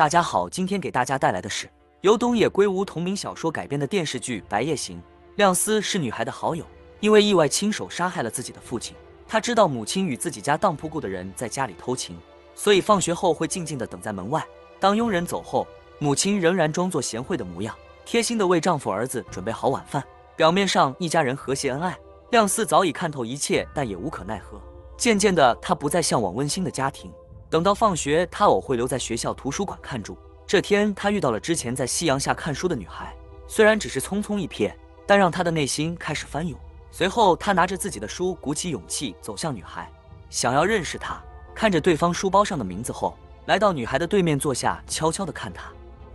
大家好，今天给大家带来的是由东野圭吾同名小说改编的电视剧《白夜行》。亮司是女孩的好友，因为意外亲手杀害了自己的父亲。他知道母亲与自己家当铺雇的人在家里偷情，所以放学后会静静地等在门外。当佣人走后，母亲仍然装作贤惠的模样，贴心地为丈夫儿子准备好晚饭。表面上一家人和谐恩爱，亮司早已看透一切，但也无可奈何。渐渐的，他不再向往温馨的家庭。等到放学，他偶会留在学校图书馆看书。这天，他遇到了之前在夕阳下看书的女孩，虽然只是匆匆一瞥，但让他的内心开始翻涌。随后，他拿着自己的书，鼓起勇气走向女孩，想要认识她。看着对方书包上的名字后，来到女孩的对面坐下，悄悄地看她，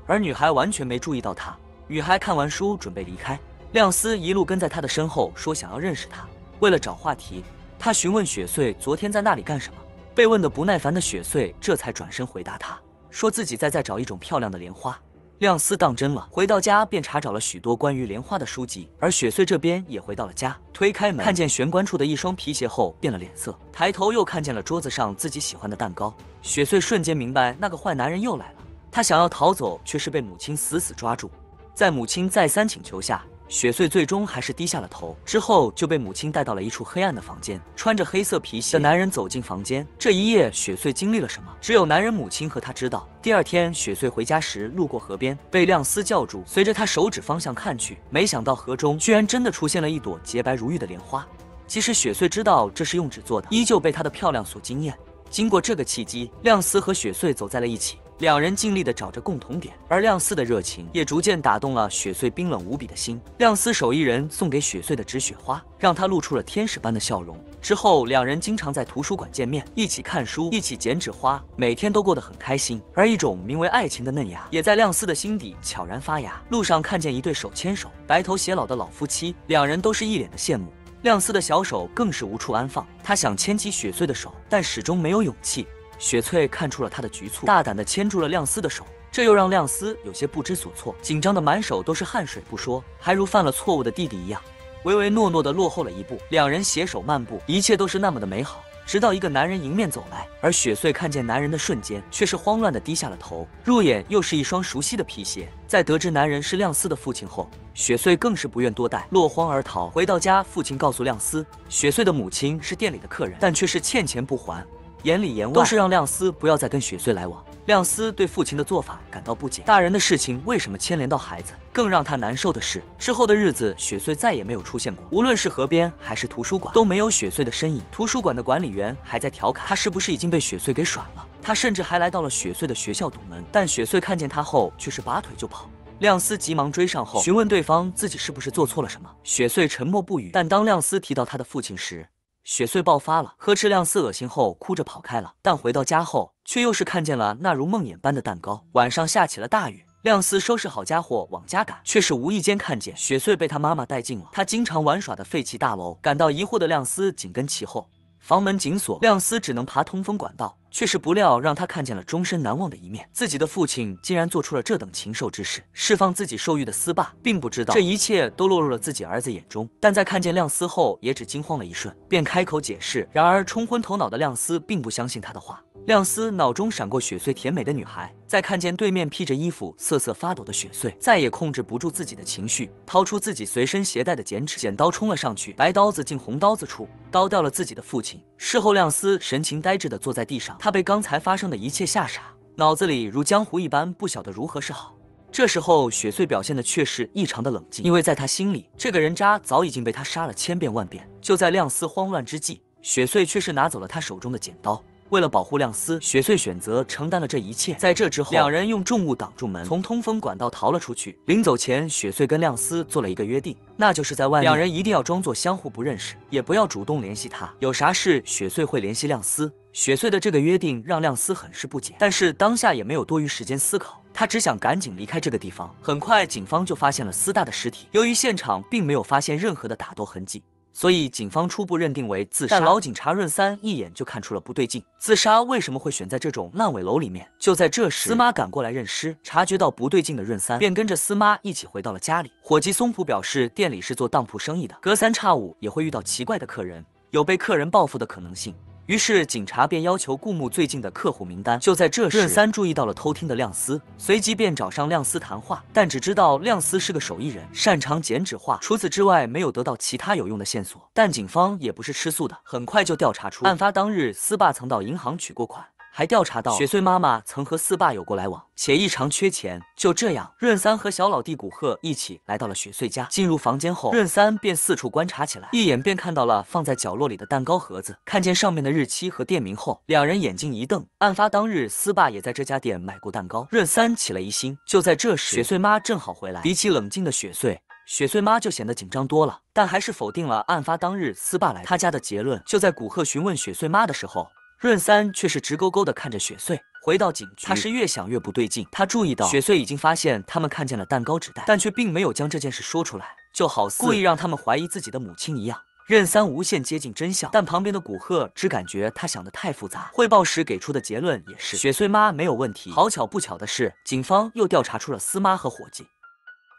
而女孩完全没注意到他。女孩看完书准备离开，亮司一路跟在她的身后，说想要认识她。为了找话题，他询问雪穗昨天在那里干什么。被问得不耐烦的雪穗这才转身回答他，说自己在找一种漂亮的莲花。亮司当真了，回到家便查找了许多关于莲花的书籍，而雪穗这边也回到了家。推开门，看见玄关处的一双皮鞋后变了脸色，抬头又看见了桌子上自己喜欢的蛋糕。雪穗瞬间明白那个坏男人又来了，他想要逃走，却是被母亲死死抓住。在母亲再三请求下，雪穗最终还是低下了头，之后就被母亲带到了一处黑暗的房间。穿着黑色皮鞋的男人走进房间，这一夜雪穗经历了什么，只有男人母亲和他知道。第二天，雪穗回家时路过河边，被亮司叫住，随着他手指方向看去，没想到河中居然真的出现了一朵洁白如玉的莲花。即使雪穗知道这是用纸做的，依旧被她的漂亮所惊艳。经过这个契机，亮司和雪穗走在了一起。两人尽力地找着共同点，而亮司的热情也逐渐打动了雪穗冰冷无比的心。亮司手艺人送给雪穗的纸雪花，让她露出了天使般的笑容。之后，两人经常在图书馆见面，一起看书，一起剪纸花，每天都过得很开心。而一种名为爱情的嫩芽，也在亮司的心底悄然发芽。路上看见一对手牵手、白头偕老的老夫妻，两人都是一脸的羡慕。亮司的小手更是无处安放，他想牵起雪穗的手，但始终没有勇气。雪穗看出了他的局促，大胆地牵住了亮司的手，这又让亮司有些不知所措，紧张的满手都是汗水不说，还如犯了错误的弟弟一样，唯唯诺诺地落后了一步。两人携手漫步，一切都是那么的美好，直到一个男人迎面走来，而雪穗看见男人的瞬间，却是慌乱地低下了头，入眼又是一双熟悉的皮鞋。在得知男人是亮司的父亲后，雪穗更是不愿多待，落荒而逃。回到家，父亲告诉亮司，雪穗的母亲是店里的客人，但却是欠钱不还。言里言外都是让亮司不要再跟雪穗来往。亮司对父亲的做法感到不解，大人的事情为什么牵连到孩子？更让他难受的是，之后的日子雪穗再也没有出现过，无论是河边还是图书馆，都没有雪穗的身影。图书馆的管理员还在调侃他是不是已经被雪穗给甩了。他甚至还来到了雪穗的学校堵门，但雪穗看见他后却是拔腿就跑。亮司急忙追上后，询问对方自己是不是做错了什么。雪穗沉默不语，但当亮司提到他的父亲时，雪穗爆发了，呵斥亮司恶心后哭着跑开了。但回到家后，却又是看见了那如梦魇般的蛋糕。晚上下起了大雨，亮司收拾好家伙往家赶，却是无意间看见雪穗被他妈妈带进了他经常玩耍的废弃大楼。感到疑惑的亮司紧跟其后，房门紧锁，亮司只能爬通风管道，却是不料让他看见了终身难忘的一面。自己的父亲竟然做出了这等禽兽之事，释放自己受欲的司霸，并不知道这一切都落入了自己儿子眼中。但在看见亮司后，也只惊慌了一瞬，便开口解释。然而冲昏头脑的亮司并不相信他的话。亮司脑中闪过雪穗甜美的女孩，再看见对面披着衣服瑟瑟发抖的雪穗，再也控制不住自己的情绪，掏出自己随身携带的剪纸，剪刀冲了上去，白刀子进红刀子处，刀掉了自己的父亲。事后亮司神情呆滞地坐在地上，他被刚才发生的一切吓傻，脑子里如浆糊一般，不晓得如何是好。这时候雪穗表现的却是异常的冷静，因为在他心里，这个人渣早已经被他杀了千遍万遍。就在亮司慌乱之际，雪穗却是拿走了他手中的剪刀。为了保护亮司，雪穗选择承担了这一切。在这之后，两人用重物挡住门，从通风管道逃了出去。临走前，雪穗跟亮司做了一个约定，那就是在外面，两人一定要装作相互不认识，也不要主动联系他。有啥事，雪穗会联系亮司。雪穗的这个约定让亮司很是不解，但是当下也没有多余时间思考，他只想赶紧离开这个地方。很快，警方就发现了司大的尸体。由于现场并没有发现任何的打斗痕迹，所以警方初步认定为自杀。但老警察润三一眼就看出了不对劲，自杀为什么会选在这种烂尾楼里面？就在这时，司妈赶过来认尸，察觉到不对劲的润三便跟着司妈一起回到了家里。伙计松浦表示，店里是做当铺生意的，隔三差五也会遇到奇怪的客人，有被客人报复的可能性。于是警察便要求顾木最近的客户名单。就在这时，润三注意到了偷听的亮司，随即便找上亮司谈话，但只知道亮司是个手艺人，擅长剪纸画，除此之外没有得到其他有用的线索。但警方也不是吃素的，很快就调查出案发当日司爸曾到银行取过款。还调查到雪穗妈妈曾和司爸有过来往，且异常缺钱。就这样，润三和小老弟古贺一起来到了雪穗家。进入房间后，润三便四处观察起来，一眼便看到了放在角落里的蛋糕盒子。看见上面的日期和店名后，两人眼睛一瞪。案发当日，司爸也在这家店买过蛋糕。润三起了疑心。就在这时，雪穗妈正好回来。比起冷静的雪穗妈就显得紧张多了，但还是否定了案发当日司爸来他家的结论。就在古贺询问雪穗妈的时候，润三却是直勾勾地看着雪穗。回到警局，他是越想越不对劲。他注意到雪穗已经发现他们看见了蛋糕纸袋，但却并没有将这件事说出来，就好似故意让他们怀疑自己的母亲一样。任三无限接近真相，但旁边的古贺只感觉他想得太复杂。汇报时给出的结论也是雪穗妈没有问题。好巧不巧的是，警方又调查出了司妈和伙计。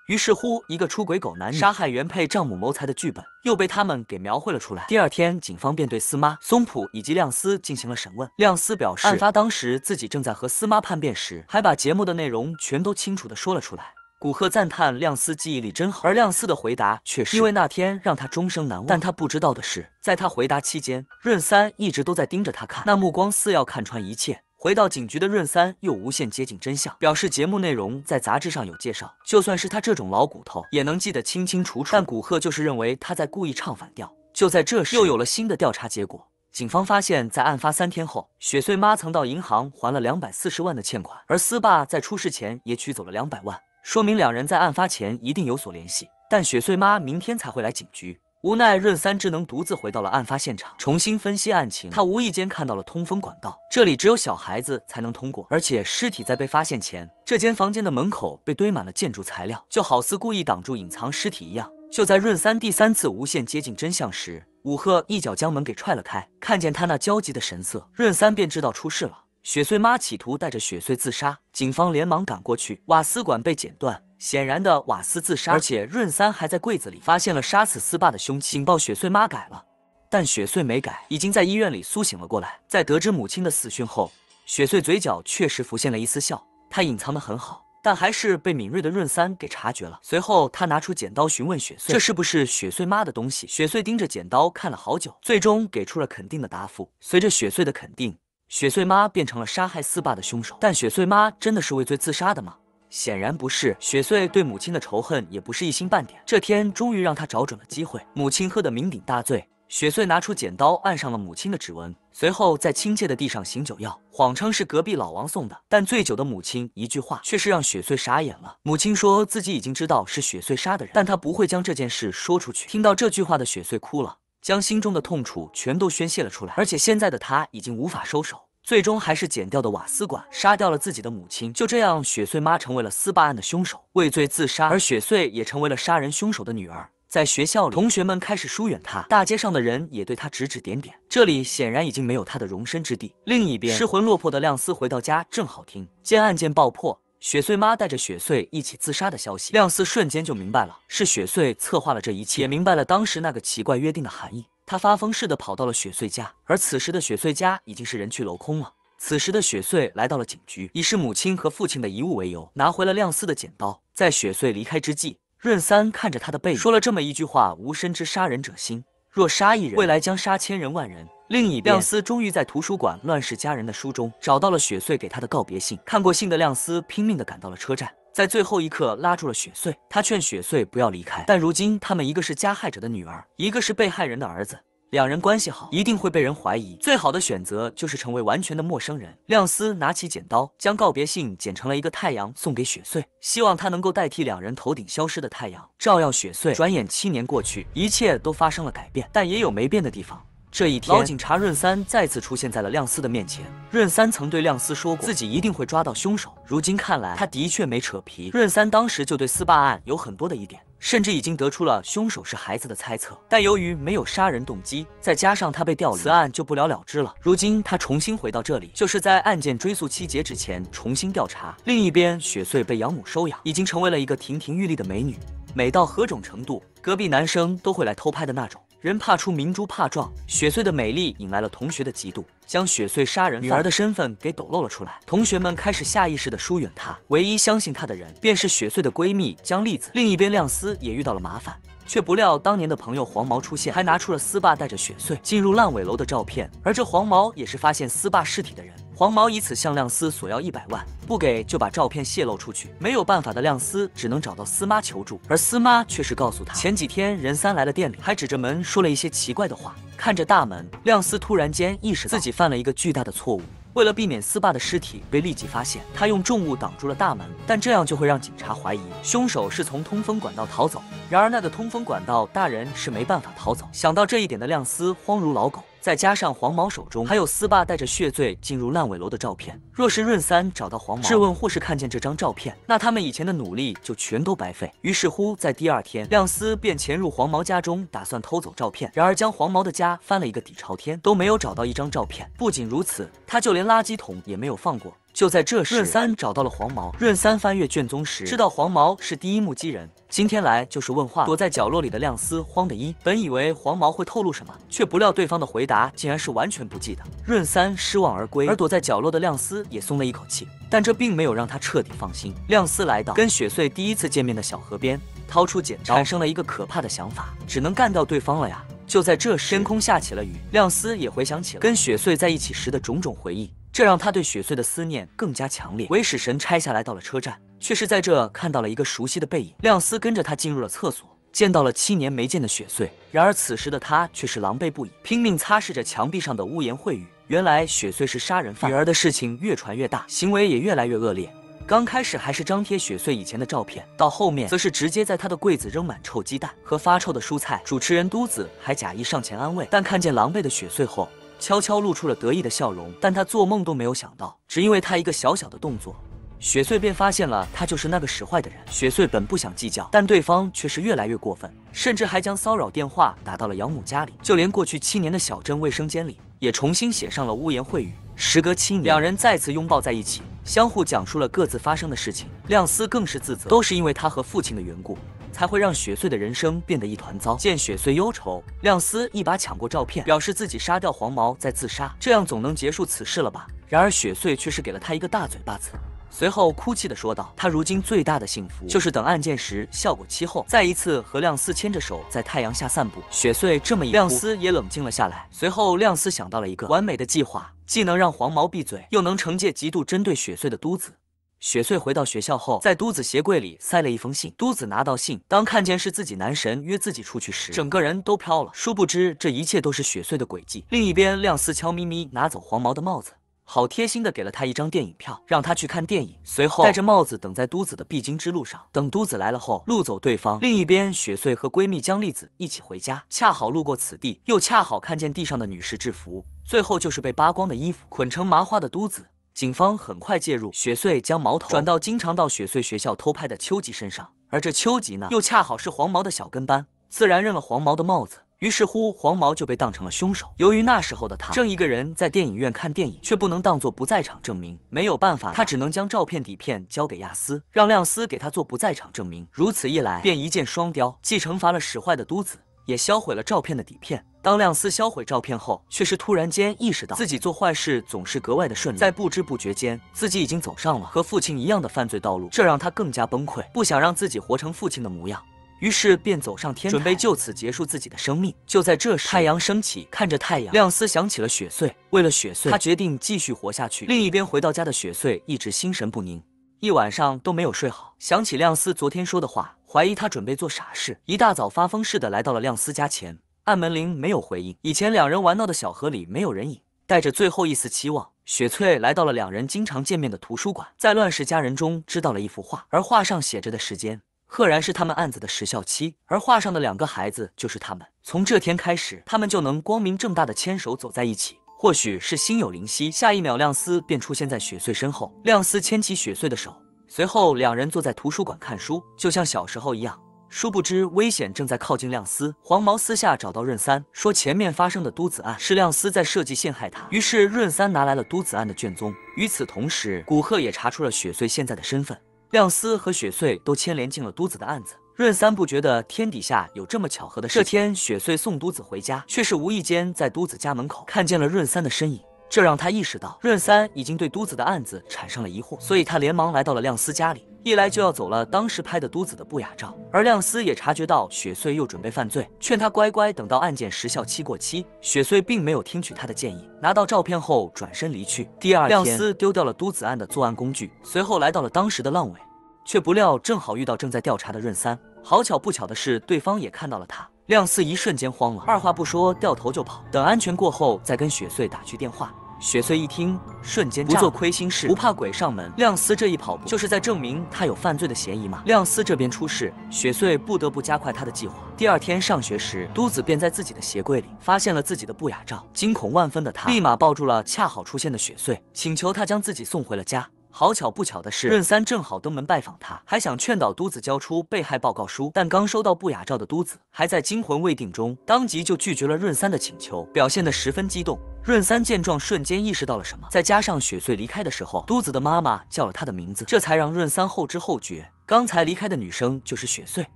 于是乎，一个出轨狗男女杀害原配丈母谋财的剧本又被他们给描绘了出来。第二天，警方便对司妈、松浦以及亮司进行了审问。亮司表示，案发当时自己正在和司妈叛辩时，还把节目的内容全都清楚地说了出来。古贺赞叹亮司记忆力真好，而亮司的回答却是因为那天让他终生难忘。但他不知道的是，在他回答期间，润三一直都在盯着他看，那目光似要看穿一切。回到警局的润三又无限接近真相，表示节目内容在杂志上有介绍，就算是他这种老骨头也能记得清清楚楚。但古贺就是认为他在故意唱反调。就在这时，又有了新的调查结果。警方发现，在案发3天后，雪穗妈曾到银行还了240万的欠款，而司爸在出事前也取走了200万，说明两人在案发前一定有所联系。但雪穗妈明天才会来警局。无奈润三只能独自回到了案发现场，重新分析案情。他无意间看到了通风管道，这里只有小孩子才能通过，而且尸体在被发现前，这间房间的门口被堆满了建筑材料，就好似故意挡住隐藏尸体一样。就在润三第3次无限接近真相时，武贺一脚将门给踹了开。看见他那焦急的神色，润三便知道出事了。雪穗妈企图带着雪穗自杀，警方连忙赶过去，瓦斯管被剪断，显然的瓦斯自杀。而且润三还在柜子里发现了杀死司爸的凶器，警报雪穗妈改了，但雪穗没改，已经在医院里苏醒了过来。在得知母亲的死讯后，雪穗嘴角确实浮现了一丝笑，她隐藏得很好，但还是被敏锐的润三给察觉了。随后他拿出剪刀询问雪穗，这是不是雪穗妈的东西？雪穗盯着剪刀看了好久，最终给出了肯定的答复。随着雪穗的肯定，雪穗妈变成了杀害司爸的凶手。但雪穗妈真的是畏罪自杀的吗？显然不是。雪穗对母亲的仇恨也不是一星半点。这天终于让她找准了机会，母亲喝得酩酊大醉，雪穗拿出剪刀按上了母亲的指纹，随后在亲切的递上醒酒药，谎称是隔壁老王送的。但醉酒的母亲一句话却是让雪穗傻眼了。母亲说自己已经知道是雪穗杀的人，但她不会将这件事说出去。听到这句话的雪穗哭了，将心中的痛楚全都宣泄了出来。而且现在的她已经无法收手，最终还是剪掉的瓦斯管杀掉了自己的母亲。就这样，雪穗妈成为了司爸案的凶手，畏罪自杀，而雪穗也成为了杀人凶手的女儿。在学校里，同学们开始疏远他，大街上的人也对他指指点点，这里显然已经没有他的容身之地。另一边，失魂落魄的亮司回到家，正好听见案件爆破，雪穗妈带着雪穗一起自杀的消息。亮司瞬间就明白了，是雪穗策划了这一切，也明白了当时那个奇怪约定的含义。他发疯似的跑到了雪穗家，而此时的雪穗家已经是人去楼空了。此时的雪穗来到了警局，以是母亲和父亲的遗物为由，拿回了亮司的剪刀。在雪穗离开之际，润三看着他的背影，说了这么一句话：无身之杀人者心，若杀一人，未来将杀千人万人。另一边，亮司终于在图书馆《乱世佳人》的书中找到了雪穗给他的告别信。看过信的亮司拼命地赶到了车站，在最后一刻拉住了雪穗。他劝雪穗不要离开，但如今他们一个是加害者的女儿，一个是被害人的儿子，两人关系好，一定会被人怀疑。最好的选择就是成为完全的陌生人。亮司拿起剪刀，将告别信剪成了一个太阳，送给雪穗，希望他能够代替两人头顶消失的太阳，照耀雪穗。转眼7年过去，一切都发生了改变，但也有没变的地方。这一天，老警察润三再次出现在了亮司的面前。润三曾对亮司说过，自己一定会抓到凶手。如今看来，他的确没扯皮。润三当时就对司爸案有很多的疑点，甚至已经得出了凶手是孩子的猜测。但由于没有杀人动机，再加上他被调离，此案就不了了之了。如今他重新回到这里，就是在案件追诉期截止前重新调查。另一边，雪穗被养母收养，已经成为了一个亭亭玉立的美女，美到何种程度，隔壁男生都会来偷拍的那种。人怕出明珠怕撞，雪穗的美丽引来了同学的嫉妒，将雪穗杀人女儿的身份给抖露了出来。同学们开始下意识地疏远她，唯一相信她的人便是雪穗的闺蜜江丽子。另一边，亮司也遇到了麻烦。却不料当年的朋友黄毛出现，还拿出了司霸带着雪穗进入烂尾楼的照片，而这黄毛也是发现司霸尸体的人。黄毛以此向亮司索要100万，不给就把照片泄露出去。没有办法的亮司只能找到司妈求助，而司妈却是告诉他，前几天任三来了店里，还指着门说了一些奇怪的话。看着大门，亮司突然间意识到自己犯了一个巨大的错误。为了避免司霸的尸体被立即发现，他用重物挡住了大门，但这样就会让警察怀疑凶手是从通风管道逃走。然而那个通风管道大人是没办法逃走。想到这一点的亮司慌如老狗，再加上黄毛手中还有司霸带着血罪进入烂尾楼的照片，若是润三找到黄毛质问或是看见这张照片，那他们以前的努力就全都白费。于是乎，在第二天，亮司便潜入黄毛家中，打算偷走照片。然而将黄毛的家翻了一个底朝天，都没有找到一张照片。不仅如此，他就连垃圾桶也没有放过。就在这时，润三找到了黄毛。润三翻阅卷宗时，知道黄毛是第一目击人，今天来就是问话。躲在角落里的亮司慌得一，本以为黄毛会透露什么，却不料对方的回答竟然是完全不记得。润三失望而归，而躲在角落的亮司也松了一口气，但这并没有让他彻底放心。亮司来到跟雪穗第一次见面的小河边，掏出剪刀，产生了一个可怕的想法，只能干掉对方了呀。就在这时，天空下起了雨，亮司也回想起了跟雪穗在一起时的种种回忆，这让他对雪穗的思念更加强烈。为使神差下来到了车站，却是在这看到了一个熟悉的背影。亮司跟着他进入了厕所，见到了7年没见的雪穗。然而此时的他却是狼狈不已，拼命擦拭着墙壁上的污言秽语。原来雪穗是杀人犯，女儿的事情越传越大，行为也越来越恶劣。刚开始还是张贴雪穗以前的照片，到后面则是直接在他的柜子扔满臭鸡蛋和发臭的蔬菜。主持人都子还假意上前安慰，但看见狼狈的雪穗后，悄悄露出了得意的笑容。但他做梦都没有想到，只因为他一个小小的动作，雪穗便发现了他就是那个使坏的人。雪穗本不想计较，但对方却是越来越过分，甚至还将骚扰电话打到了养母家里，就连过去7年的小镇卫生间里也重新写上了污言秽语。时隔7年，两人再次拥抱在一起，相互讲述了各自发生的事情。亮司更是自责，都是因为他和父亲的缘故，才会让雪穗的人生变得一团糟。见雪穗忧愁，亮司一把抢过照片，表示自己杀掉黄毛再自杀，这样总能结束此事了吧。然而雪穗却是给了他一个大嘴巴子，随后哭泣地说道，他如今最大的幸福就是等案件时效果期后，再一次和亮司牵着手在太阳下散步。雪穗这么一哭，亮司也冷静了下来。随后亮司想到了一个完美的计划，既能让黄毛闭嘴，又能惩戒极度针对雪穗的都子。雪穗回到学校后，在都子鞋柜里塞了一封信。都子拿到信，当看见是自己男神约自己出去时，整个人都飘了。殊不知这一切都是雪穗的诡计。另一边，亮司悄咪咪拿走黄毛的帽子，好贴心的给了他一张电影票，让他去看电影。随后带着帽子等在都子的必经之路上，等都子来了后路走对方。另一边，雪穗和闺蜜江丽子一起回家，恰好路过此地，又恰好看见地上的女士制服，最后就是被扒光的衣服、捆成麻花的都子。警方很快介入，雪穗将矛头转到经常到雪穗学校偷拍的秋吉身上，而这秋吉呢，又恰好是黄毛的小跟班，自然认了黄毛的帽子。于是乎，黄毛就被当成了凶手。由于那时候的他正一个人在电影院看电影，却不能当作不在场证明，没有办法，他只能将照片底片交给亚斯，让亮司给他做不在场证明。如此一来，便一箭双雕，既惩罚了使坏的都子，也销毁了照片的底片。当亮司销毁照片后，却是突然间意识到自己做坏事总是格外的顺利，在不知不觉间，自己已经走上了和父亲一样的犯罪道路，这让他更加崩溃，不想让自己活成父亲的模样，于是便走上天台，准备就此结束自己的生命。就在这时，太阳升起，看着太阳，亮司想起了雪穗，为了雪穗，他决定继续活下去。另一边，回到家的雪穗一直心神不宁，一晚上都没有睡好，想起亮司昨天说的话，怀疑他准备做傻事，一大早发疯似的来到了亮司家前，按门铃没有回应。以前两人玩闹的小河里没有人影，带着最后一丝期望，雪翠来到了两人经常见面的图书馆，在乱世佳人中知道了一幅画，而画上写着的时间赫然是他们案子的时效期，而画上的2个孩子就是他们。从这天开始，他们就能光明正大的牵手走在一起。或许是心有灵犀，下一秒亮司便出现在雪穗身后，亮司牵起雪穗的手，随后两人坐在图书馆看书，就像小时候一样。殊不知危险正在靠近亮司。黄毛私下找到润三，说前面发生的都子案是亮司在设计陷害他。于是润三拿来了都子案的卷宗。与此同时，古贺也查出了雪穗现在的身份。亮司和雪穗都牵连进了都子的案子，润三不觉得天底下有这么巧合的事情。这天，雪穗送都子回家，却是无意间在都子家门口看见了润三的身影。这让他意识到，润三已经对都子的案子产生了疑惑，所以他连忙来到了亮司家里，一来就要走了当时拍的都子的不雅照。而亮司也察觉到雪穗又准备犯罪，劝他乖乖等到案件时效期过期。雪穗并没有听取他的建议，拿到照片后转身离去。第二天，亮司丢掉了都子案的作案工具，随后来到了当时的浪尾，却不料正好遇到正在调查的润三。好巧不巧的是，对方也看到了他。亮司一瞬间慌了，二话不说掉头就跑，等安全过后再跟雪穗打去电话。雪穗一听，瞬间不做亏心事，不怕鬼上门。亮司这一跑步，就是在证明他有犯罪的嫌疑吗？亮司这边出事，雪穗不得不加快他的计划。第二天上学时，都子便在自己的鞋柜里发现了自己的不雅照，惊恐万分的他立马抱住了恰好出现的雪穗，请求他将自己送回了家。好巧不巧的是，润三正好登门拜访他，还想劝导都子交出被害报告书，但刚收到不雅照的都子还在惊魂未定中，当即就拒绝了润三的请求，表现得十分激动。润三见状，瞬间意识到了什么，再加上雪穗离开的时候，都子的妈妈叫了他的名字，这才让润三后知后觉，刚才离开的女生就是雪穗。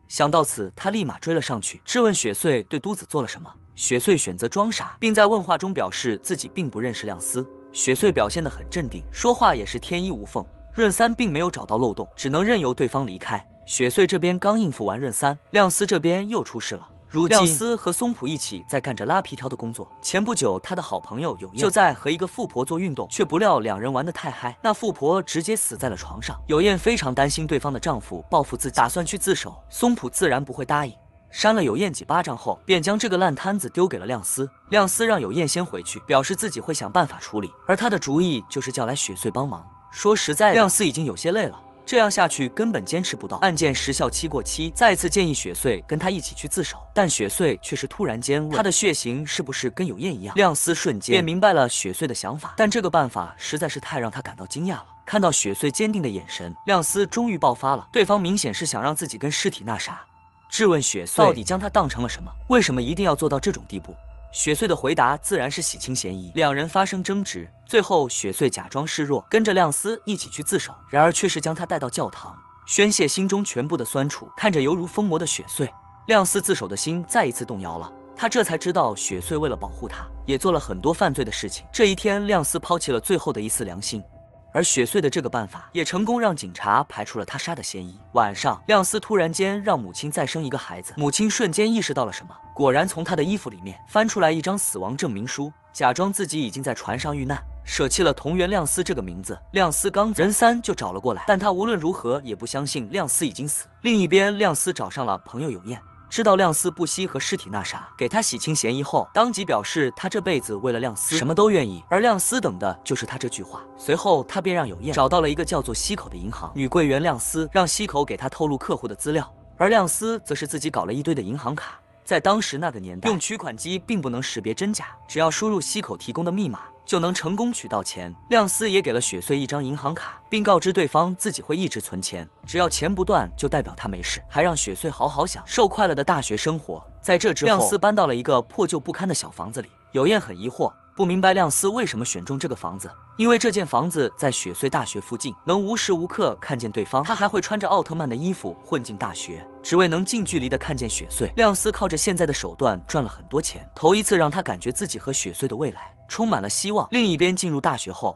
想到此，他立马追了上去，质问雪穗对都子做了什么。雪穗选择装傻，并在问话中表示自己并不认识亮司。雪穗表现得很镇定，说话也是天衣无缝。润三并没有找到漏洞，只能任由对方离开。雪穗这边刚应付完润三，亮司这边又出事了。如今，亮司和松浦一起在干着拉皮条的工作。前不久，他的好朋友有彦就在和一个富婆做运动，却不料两人玩得太嗨，那富婆直接死在了床上。有彦非常担心对方的丈夫报复自己，打算去自首。松浦自然不会答应。扇了有彦几巴掌后，便将这个烂摊子丢给了亮司。亮司让有彦先回去，表示自己会想办法处理。而他的主意就是叫来雪穗帮忙。说实在的，亮司已经有些累了，这样下去根本坚持不到。案件时效期过期，再次建议雪穗跟他一起去自首，但雪穗却是突然间问他的血型是不是跟有彦一样。亮司瞬间便明白了雪穗的想法，但这个办法实在是太让他感到惊讶了。看到雪穗坚定的眼神，亮司终于爆发了，对方明显是想让自己跟尸体那啥。质问雪穗到底将他当成了什么？为什么一定要做到这种地步？雪穗的回答自然是洗清嫌疑，两人发生争执，最后雪穗假装示弱，跟着亮司一起去自首，然而却是将他带到教堂，宣泄心中全部的酸楚。看着犹如疯魔的雪穗，亮司自首的心再一次动摇了。他这才知道雪穗为了保护他，也做了很多犯罪的事情。这一天，亮司抛弃了最后的一丝良心。而雪穗的这个办法也成功让警察排除了他杀的嫌疑。晚上，亮司突然间让母亲再生一个孩子，母亲瞬间意识到了什么，果然从他的衣服里面翻出来一张死亡证明书，假装自己已经在船上遇难，舍弃了同源亮司这个名字。亮司刚走，人三就找了过来，但他无论如何也不相信亮司已经死。另一边，亮司找上了朋友有彦。知道亮司不惜和尸体那啥，给他洗清嫌疑后，当即表示他这辈子为了亮司什么都愿意，而亮司等的就是他这句话。随后他便让有彦找到了一个叫做西口的银行，女柜员亮司让西口给他透露客户的资料，而亮司则是自己搞了一堆的银行卡。在当时那个年代，用取款机并不能识别真假，只要输入西口提供的密码就能成功取到钱。亮司也给了雪穗一张银行卡，并告知对方自己会一直存钱，只要钱不断就代表他没事，还让雪穗好好享受快乐的大学生活。在这之后，亮司搬到了一个破旧不堪的小房子里。有彦很疑惑，不明白亮司为什么选中这个房子，因为这间房子在雪穗大学附近，能无时无刻看见对方。他还会穿着奥特曼的衣服混进大学，只为能近距离的看见雪穗。亮司靠着现在的手段赚了很多钱，头一次让他感觉自己和雪穗的未来充满了希望。另一边，进入大学后，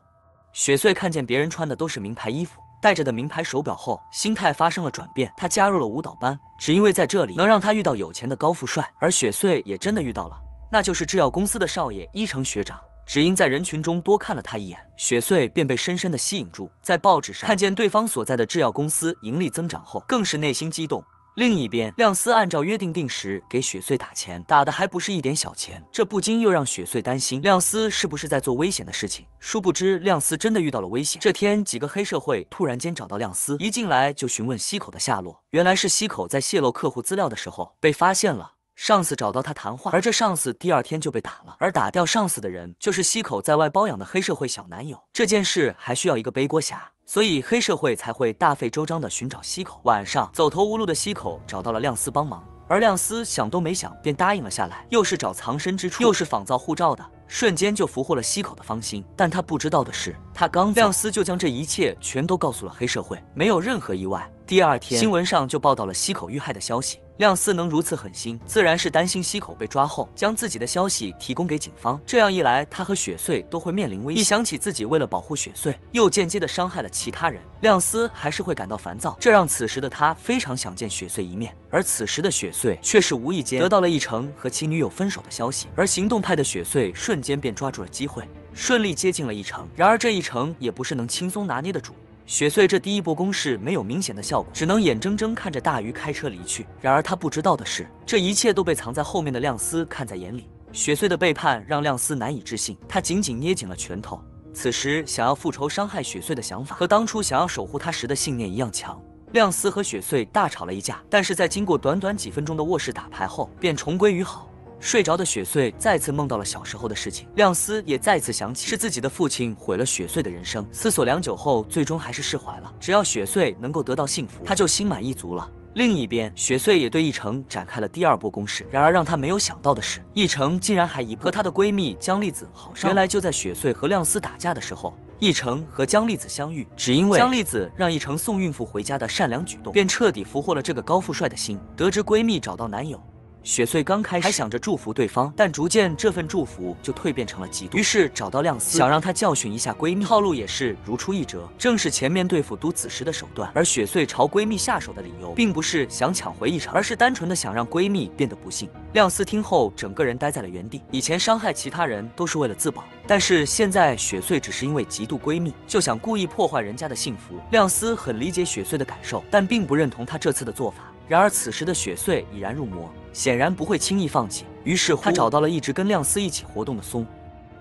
雪穗看见别人穿的都是名牌衣服，戴着的名牌手表后，心态发生了转变。他加入了舞蹈班，只因为在这里能让他遇到有钱的高富帅。而雪穗也真的遇到了，那就是制药公司的少爷伊成学长。只因在人群中多看了他一眼，雪穗便被深深的吸引住。在报纸上看见对方所在的制药公司盈利增长后，更是内心激动。另一边，亮司按照约定定时给雪穗打钱，打的还不是一点小钱，这不禁又让雪穗担心亮司是不是在做危险的事情。殊不知，亮司真的遇到了危险。这天，几个黑社会突然间找到亮司，一进来就询问西口的下落。原来是西口在泄露客户资料的时候被发现了。上司找到他谈话，而这上司第二天就被打了，而打掉上司的人就是西口在外包养的黑社会小男友。这件事还需要一个背锅侠，所以黑社会才会大费周章的寻找西口。晚上，走投无路的西口找到了亮司帮忙，而亮司想都没想便答应了下来，又是找藏身之处，又是仿造护照的，瞬间就俘获了西口的芳心。但他不知道的是，他刚走，亮司就将这一切全都告诉了黑社会。没有任何意外，第二天，新闻上就报道了西口遇害的消息。亮司能如此狠心，自然是担心西口被抓后将自己的消息提供给警方，这样一来，他和雪穗都会面临危险。一想起自己为了保护雪穗，又间接的伤害了其他人，亮司还是会感到烦躁，这让此时的他非常想见雪穗一面。而此时的雪穗却是无意间得到了一成和其女友分手的消息，而行动派的雪穗瞬间便抓住了机会，顺利接近了一成。然而这一成也不是能轻松拿捏的主。雪穗这第一波攻势没有明显的效果，只能眼睁睁看着大鱼开车离去。然而他不知道的是，这一切都被藏在后面的亮司看在眼里。雪穗的背叛让亮司难以置信，他紧紧捏紧了拳头。此时想要复仇伤害雪穗的想法，和当初想要守护她时的信念一样强。亮司和雪穗大吵了一架，但是在经过短短几分钟的卧室打牌后，便重归于好。睡着的雪穗再次梦到了小时候的事情，亮司也再次想起是自己的父亲毁了雪穗的人生。思索良久后，最终还是释怀了。只要雪穗能够得到幸福，他就心满意足了。另一边，雪穗也对一成展开了第二波攻势。然而让他没有想到的是，一成竟然还一和她的闺蜜江丽子好上。原来就在雪穗和亮司打架的时候，一成和江丽子相遇，只因为江丽子让一成送孕妇回家的善良举动，便彻底俘获了这个高富帅的心。得知闺蜜找到男友，雪穗刚开始还想着祝福对方，但逐渐这份祝福就蜕变成了嫉妒。于是找到亮司，想让他教训一下闺蜜。套路也是如出一辙，正是前面对付都子时的手段。而雪穗朝闺蜜下手的理由，并不是想抢回一成，而是单纯的想让闺蜜变得不幸。亮司听后，整个人呆在了原地。以前伤害其他人都是为了自保，但是现在雪穗只是因为嫉妒闺蜜，就想故意破坏人家的幸福。亮司很理解雪穗的感受，但并不认同她这次的做法。然而此时的雪穗已然入魔，显然不会轻易放弃。于是他找到了一直跟亮司一起活动的松，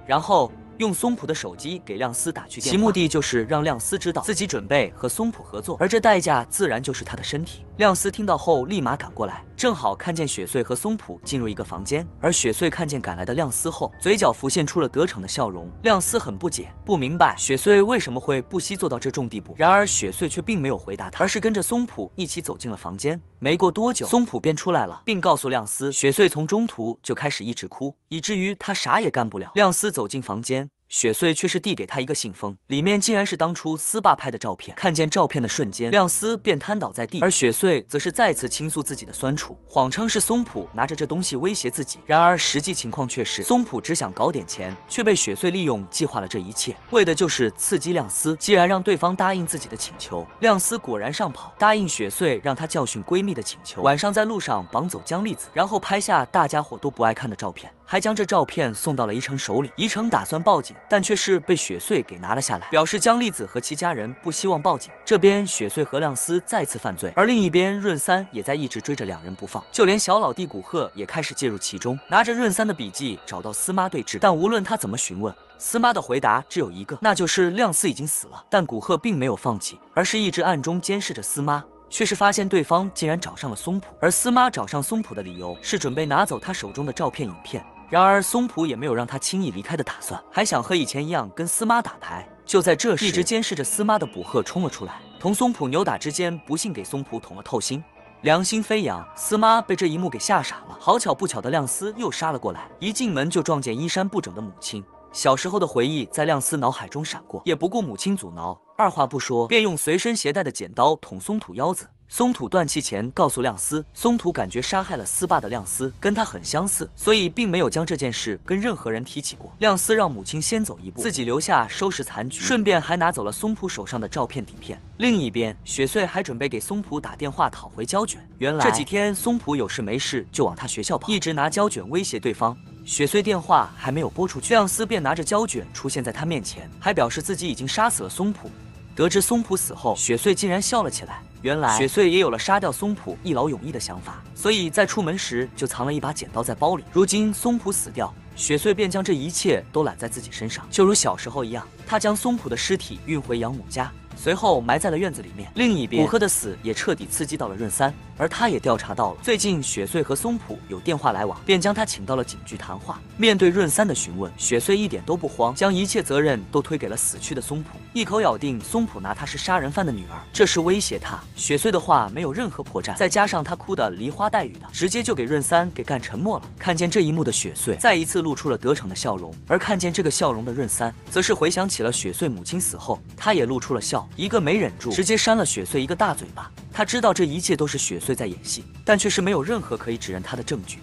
然后用松浦的手机给亮司打去电话，其目的就是让亮司知道自己准备和松浦合作，而这代价自然就是他的身体。亮司听到后立马赶过来，正好看见雪穗和松浦进入一个房间，而雪穗看见赶来的亮司后，嘴角浮现出了得逞的笑容。亮司很不解，不明白雪穗为什么会不惜做到这种地步。然而雪穗却并没有回答他，而是跟着松浦一起走进了房间。没过多久，松浦便出来了，并告诉亮司，雪穗从中途就开始一直哭，以至于他啥也干不了。亮司走进房间，雪穗却是递给他一个信封，里面竟然是当初司霸拍的照片。看见照片的瞬间，亮司便瘫倒在地，而雪穗则是再次倾诉自己的酸楚，谎称是松浦拿着这东西威胁自己。然而实际情况却是，松浦只想搞点钱，却被雪穗利用计划了这一切，为的就是刺激亮司。既然让对方答应自己的请求，亮司果然上跑，答应雪穗让她教训闺蜜的请求。晚上在路上绑走江丽子，然后拍下大家伙都不爱看的照片，还将这照片送到了宜城手里。宜城打算报警，但却是被雪穗给拿了下来，表示江丽子和其家人不希望报警。这边雪穗和亮司再次犯罪，而另一边润三也在一直追着两人不放，就连小老弟古贺也开始介入其中，拿着润三的笔记找到司妈对峙。但无论他怎么询问，司妈的回答只有一个，那就是亮司已经死了。但古贺并没有放弃，而是一直暗中监视着司妈，却是发现对方竟然找上了松浦，而司妈找上松浦的理由是准备拿走他手中的照片影片。然而松浦也没有让他轻易离开的打算，还想和以前一样跟司妈打牌。就在这时，一直监视着司妈的捕鹤冲了出来，同松浦扭打之间，不幸给松浦捅了透心，良心飞扬。司妈被这一幕给吓傻了，好巧不巧的亮司又杀了过来，一进门就撞见衣衫不整的母亲。小时候的回忆在亮司脑海中闪过，也不顾母亲阻挠，二话不说便用随身携带的剪刀捅松土腰子。松土断气前告诉亮司，松土感觉杀害了司霸的亮司跟他很相似，所以并没有将这件事跟任何人提起过。亮司让母亲先走一步，自己留下收拾残局，顺便还拿走了松浦手上的照片底片。另一边，雪穗还准备给松浦打电话讨回胶卷。原来这几天松浦有事没事就往他学校跑，一直拿胶卷威胁对方。雪穗电话还没有拨出去，亮司便拿着胶卷出现在他面前，还表示自己已经杀死了松浦。得知松浦死后，雪穗竟然笑了起来。原来雪穗也有了杀掉松浦一劳永逸的想法，所以在出门时就藏了一把剪刀在包里。如今松浦死掉，雪穗便将这一切都揽在自己身上，就如小时候一样，她将松浦的尸体运回养母家，随后埋在了院子里面。另一边，古贺的死也彻底刺激到了润三，而他也调查到了最近雪穗和松浦有电话来往，便将他请到了警局谈话。面对润三的询问，雪穗一点都不慌，将一切责任都推给了死去的松浦，一口咬定松浦拿她是杀人犯的女儿，这是威胁她。雪穗的话没有任何破绽，再加上她哭得梨花带雨的，直接就给润三给干沉默了。看见这一幕的雪穗再一次露出了得逞的笑容，而看见这个笑容的润三则是回想起了雪穗母亲死后，他也露出了笑。笑，一个没忍住，直接扇了雪穗一个大嘴巴。他知道这一切都是雪穗在演戏，但却是没有任何可以指认他的证据。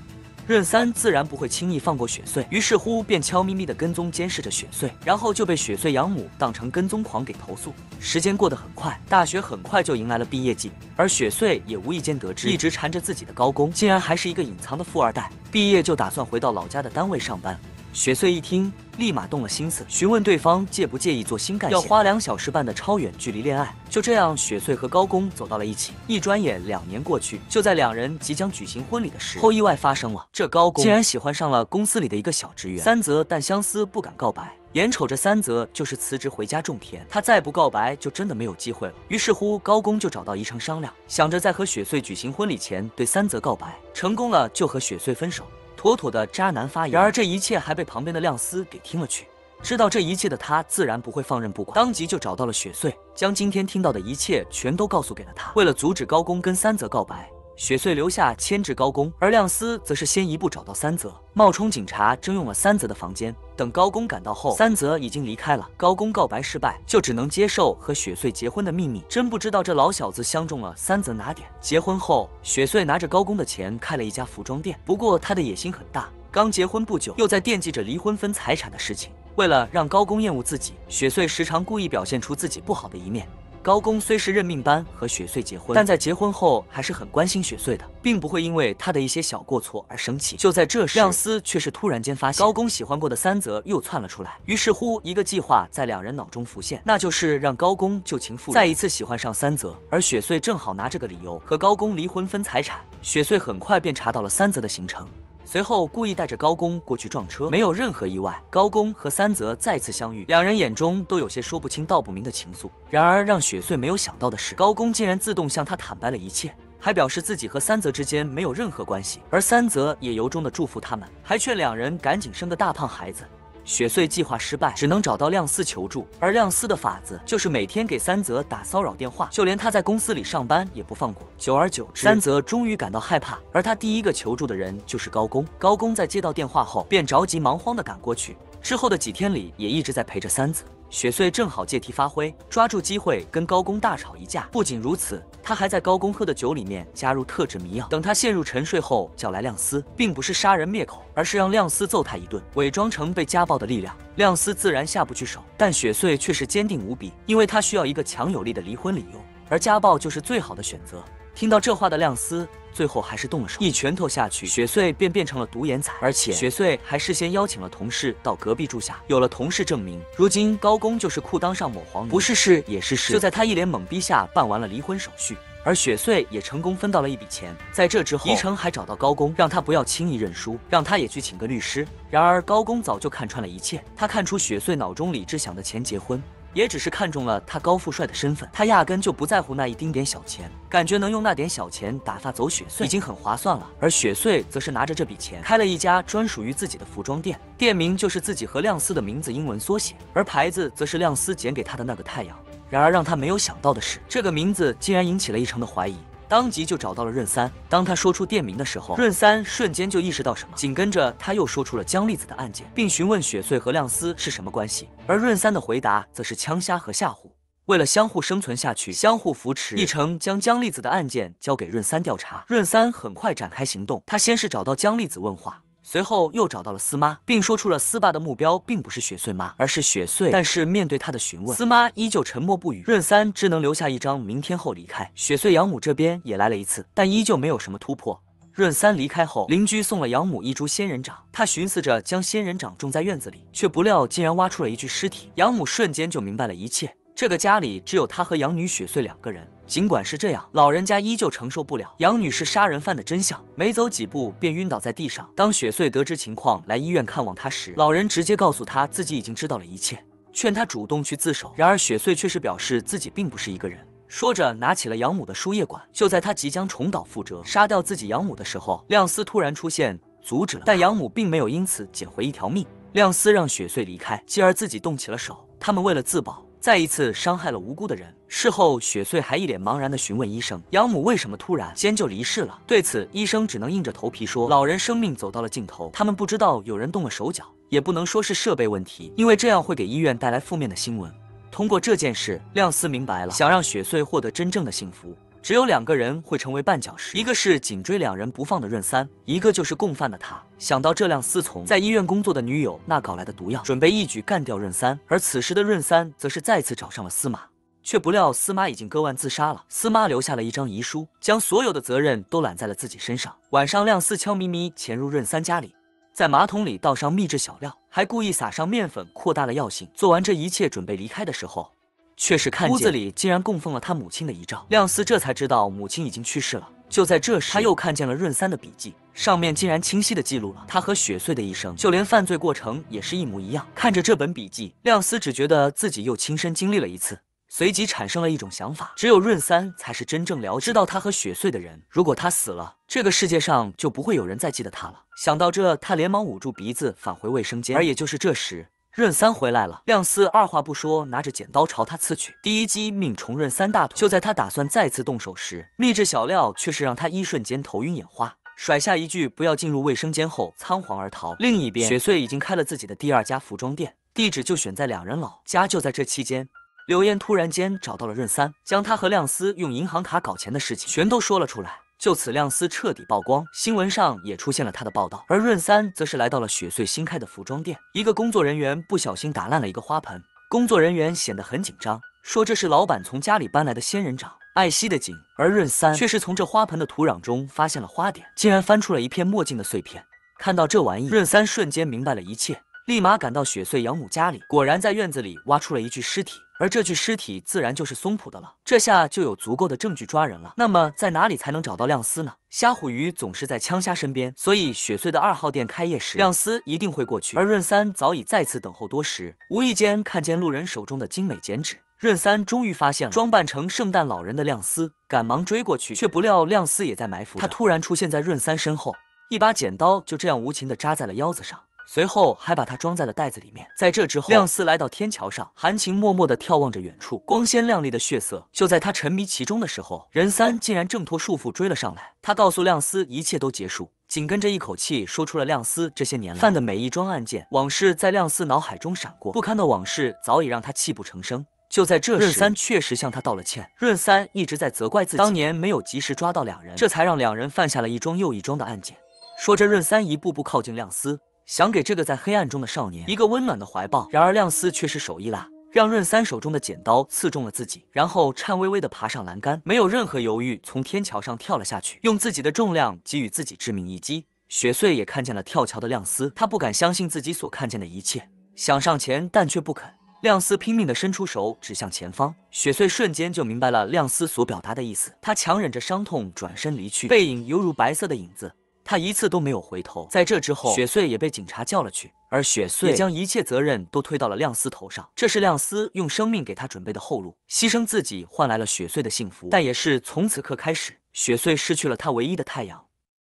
任三自然不会轻易放过雪穗，于是乎便悄咪咪地跟踪监视着雪穗，然后就被雪穗养母当成跟踪狂给投诉。时间过得很快，大学很快就迎来了毕业季，而雪穗也无意间得知，一直缠着自己的高工竟然还是一个隐藏的富二代，毕业就打算回到老家的单位上班。雪穗一听，立马动了心思，询问对方介不介意做新干线，要花2小时半的超远距离恋爱。就这样，雪穗和高工走到了一起。一转眼2年过去，就在2人即将举行婚礼的时候，意外发生了。这高工竟然喜欢上了公司里的一个小职员三泽，但相思不敢告白。眼瞅着三泽就是辞职回家种田，他再不告白就真的没有机会了。于是乎，高工就找到宜城商量，想着在和雪穗举行婚礼前对三泽告白，成功了就和雪穗分手。妥妥的渣男发言。然而这一切还被旁边的亮司给听了去，知道这一切的他自然不会放任不管，当即就找到了雪穗，将今天听到的一切全都告诉给了他。为了阻止高工跟三泽告白，雪穗留下牵制高工，而亮司则是先一步找到三泽，冒充警察征用了三泽的房间。等高工赶到后，三泽已经离开了。高工告白失败，就只能接受和雪穗结婚的秘密。真不知道这老小子相中了三泽哪点。结婚后，雪穗拿着高工的钱开了一家服装店，不过他的野心很大，刚结婚不久，又在惦记着离婚分财产的事情。为了让高工厌恶自己，雪穗时常故意表现出自己不好的一面。高工虽是认命般和雪穗结婚，但在结婚后还是很关心雪穗的，并不会因为他的一些小过错而生气。就在这时，亮司却是突然间发现高工喜欢过的三泽又窜了出来，于是乎一个计划在2人脑中浮现，那就是让高工旧情复燃，再一次喜欢上三泽。而雪穗正好拿这个理由和高工离婚分财产。雪穗很快便查到了三泽的行程，随后故意带着高工过去撞车，没有任何意外，高工和三泽再次相遇，2人眼中都有些说不清道不明的情愫。然而让雪穗没有想到的是，高工竟然自动向他坦白了一切，还表示自己和三泽之间没有任何关系，而三泽也由衷的祝福他们，还劝2人赶紧生个大胖孩子。雪穗计划失败，只能找到亮司求助，而亮司的法子就是每天给三泽打骚扰电话，就连他在公司里上班也不放过。久而久之，三泽终于感到害怕，而他第一个求助的人就是高工。高工在接到电话后，便着急忙慌地赶过去，之后的几天里也一直在陪着三泽。雪穗正好借题发挥，抓住机会跟高工大吵一架。不仅如此，他还在高工喝的酒里面加入特制迷药，等他陷入沉睡后叫来亮司，并不是杀人灭口，而是让亮司揍他一顿，伪装成被家暴的力量。亮司自然下不去手，但雪穗却是坚定无比，因为他需要一个强有力的离婚理由，而家暴就是最好的选择。听到这话的亮司最后还是动了手，一拳头下去，雪穗便变成了独眼仔，而且雪穗还事先邀请了同事到隔壁住下，有了同事证明，如今高工就是裤裆上抹黄泥，不是事也是事。就在他一脸懵逼下办完了离婚手续，而雪穗也成功分到了一笔钱。在这之后，宜城还找到高工，让他不要轻易认输，让他也去请个律师。然而高工早就看穿了一切，他看出雪穗脑中里只想的钱结婚，也只是看中了他高富帅的身份，他压根就不在乎那一丁点小钱，感觉能用那点小钱打发走雪穗已经很划算了。而雪穗则是拿着这笔钱开了一家专属于自己的服装店，店名就是自己和亮司的名字英文缩写，而牌子则是亮司剪给他的那个太阳。然而让他没有想到的是，这个名字竟然引起了宜城的怀疑，当即就找到了润三。当他说出店名的时候，润三瞬间就意识到什么，紧跟着他又说出了江粒子的案件，并询问雪穗和亮司是什么关系。而润三的回答则是枪瞎和吓唬。为了相互生存下去，相互扶持，一成将江粒子的案件交给润三调查。润三很快展开行动，他先是找到江粒子问话，随后又找到了司妈，并说出了司爸的目标并不是雪穗妈，而是雪穗。但是面对他的询问，司妈依旧沉默不语。润三只能留下一张明天后离开。雪穗养母这边也来了一次，但依旧没有什么突破。润三离开后，邻居送了养母一株仙人掌，他寻思着将仙人掌种在院子里，却不料竟然挖出了一具尸体。养母瞬间就明白了一切，这个家里只有他和养女雪穗2个人。尽管是这样，老人家依旧承受不了养女是杀人犯的真相，没走几步便晕倒在地上。当雪穗得知情况来医院看望他时，老人直接告诉他自己已经知道了一切，劝他主动去自首。然而雪穗却是表示自己并不是一个人，说着拿起了养母的输液管。就在他即将重蹈覆辙杀掉自己养母的时候，亮司突然出现阻止了，但养母并没有因此捡回一条命。亮司让雪穗离开，继而自己动起了手。他们为了自保，再一次伤害了无辜的人。事后，雪穗还一脸茫然地询问医生，养母为什么突然间就离世了。对此，医生只能硬着头皮说，老人生命走到了尽头，他们不知道有人动了手脚，也不能说是设备问题，因为这样会给医院带来负面的新闻。通过这件事，亮司明白了，想让雪穗获得真正的幸福，只有2个人会成为绊脚石，一个是紧追2人不放的润三，一个就是共犯的他。想到这，亮司从在医院工作的女友那搞来的毒药，准备一举干掉润三。而此时的润三则是再次找上了司马，却不料司马已经割腕自杀了。司马留下了一张遗书，将所有的责任都揽在了自己身上。晚上，亮司悄咪咪潜入润三家里，在马桶里倒上秘制小料，还故意撒上面粉，扩大了药性。做完这一切，准备离开的时候，却是看见屋子里竟然供奉了他母亲的遗照。亮司这才知道母亲已经去世了。就在这时，他又看见了润三的笔记，上面竟然清晰地记录了他和雪穗的一生，就连犯罪过程也是一模一样。看着这本笔记，亮司只觉得自己又亲身经历了一次，随即产生了一种想法：只有润三才是真正知道他和雪穗的人。如果他死了，这个世界上就不会有人再记得他了。想到这，他连忙捂住鼻子返回卫生间。而也就是这时，润三回来了，亮司二话不说，拿着剪刀朝他刺去，第一击命中润三大腿。就在他打算再次动手时，秘制小料却是让他一瞬间头晕眼花，甩下一句不要进入卫生间后仓皇而逃。另一边，雪穗已经开了自己的第2家服装店，地址就选在2人老家。就在这期间，刘岩突然间找到了润三，将他和亮司用银行卡搞钱的事情全都说了出来。就此，亮司彻底曝光，新闻上也出现了他的报道。而润三则是来到了雪穗新开的服装店，一个工作人员不小心打烂了一个花盆，工作人员显得很紧张，说这是老板从家里搬来的仙人掌，爱惜的紧。而润三却是从这花盆的土壤中发现了花点，竟然翻出了一片墨镜的碎片。看到这玩意，润三瞬间明白了一切，立马赶到雪穗养母家里，果然在院子里挖出了一具尸体，而这具尸体自然就是松浦的了。这下就有足够的证据抓人了。那么在哪里才能找到亮司呢？虾虎鱼总是在枪虾身边，所以雪穗的2号店开业时，亮司一定会过去。而润三早已在此等候多时，无意间看见路人手中的精美剪纸，润三终于发现了装扮成圣诞老人的亮司，赶忙追过去，却不料亮司也在埋伏着。他突然出现在润三身后，一把剪刀就这样无情地扎在了腰子上，随后还把它装在了袋子里面。在这之后，亮司来到天桥上，含情脉脉地眺望着远处光鲜亮丽的血色。就在他沉迷其中的时候，任三竟然挣脱束缚追了上来。他告诉亮司一切都结束，紧跟着一口气说出了亮司这些年来犯的每一桩案件。往事在亮司脑海中闪过，不堪的往事早已让他泣不成声。就在这时，润三确实向他道了歉。润三一直在责怪自己当年没有及时抓到2人，这才让2人犯下了一桩又一桩的案件。说着，润三一步步靠近亮司，想给这个在黑暗中的少年一个温暖的怀抱。然而亮司却是手一拉，让润三手中的剪刀刺中了自己，然后颤巍巍地爬上栏杆，没有任何犹豫，从天桥上跳了下去，用自己的重量给予自己致命一击。雪穗也看见了跳桥的亮司，他不敢相信自己所看见的一切，想上前但却不肯。亮司拼命地伸出手指向前方，雪穗瞬间就明白了亮司所表达的意思，他强忍着伤痛转身离去，背影犹如白色的影子，他一次都没有回头。在这之后，雪穗也被警察叫了去，而雪穗也将一切责任都推到了亮司头上。这是亮司用生命给他准备的后路，牺牲自己换来了雪穗的幸福，但也是从此刻开始，雪穗失去了他唯一的太阳。